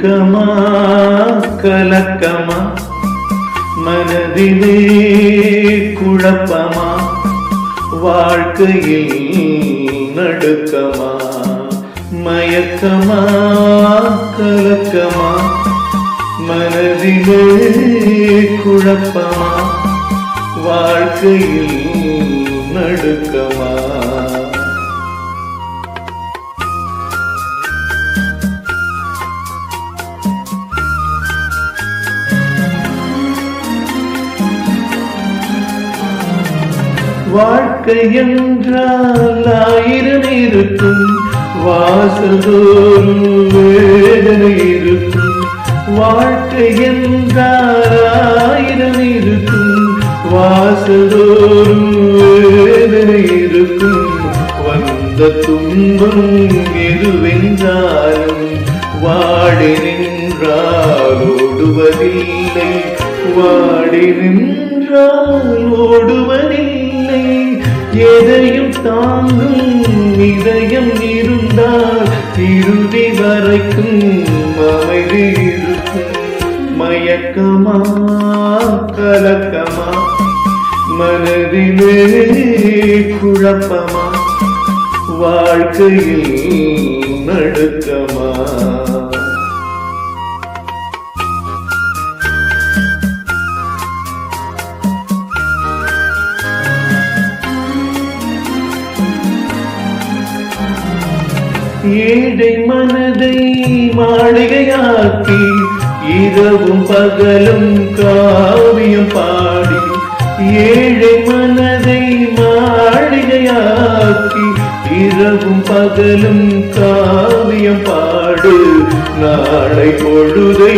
மயக்கமா கலக்கமா மனதிலே குழப்பமா வாழ்க்கையில் நடுக்கமா மயக்கமா கலக்கமா மனதிலே குழப்பமா வாழ்க்கையில் நடுக்கமா வாழ்க்கை என்றால் ஆயிரம் இருக்கும் வாசல்தோறும் வேதனை இருக்கும் வாழ்க்கை என்றால் ஆயிரம் இருக்கும் வாசல்தோறும் வேதனை இருக்கும் வந்த துன்பம் எதுவென்றாலும் வாடி நின்றால் ஓடுவதில்லை வாடி நின்றால் ஓடுவதில்லை எதையும் தாங்கும் இதயம் இருந்தால் இறுதி வரைக்கும் அமைதி இருக்கும் மயக்கமா கலக்கமா மனதிலே குழப்பமா வாழ்க்கையில் நடுக்கமா ஏழை மனதை மாளிகையாக்கி இரவும் பகலும் காவியம் பாடி ஏழை மனதை மாளிகையாக்கி இரவும் பகலும் காவியம் பாடு நாளை பொழுதை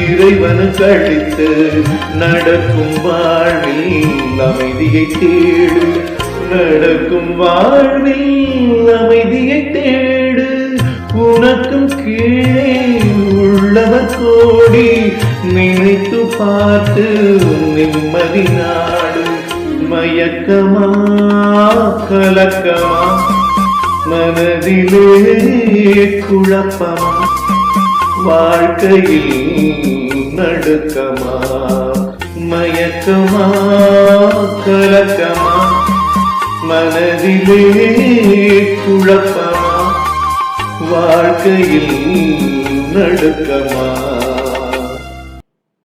இறைவன் கழித்து நடக்கும் வாழ்வில் அமைதியை தேடு நடக்கும் வாழ்வில் அமைதியை தேடு உனக்கும் கீழே உள்ளவர் கோடி நினைத்து பார்த்து நிம்மதி நாடு மயக்கமா கலக்கமா மனதிலே குழப்பமா வாழ்க்கையில் நடுக்கமா மயக்கமா கலக்கமா மனதிலே குழப்பமா வாழ்க்கையில் நடுக்கமா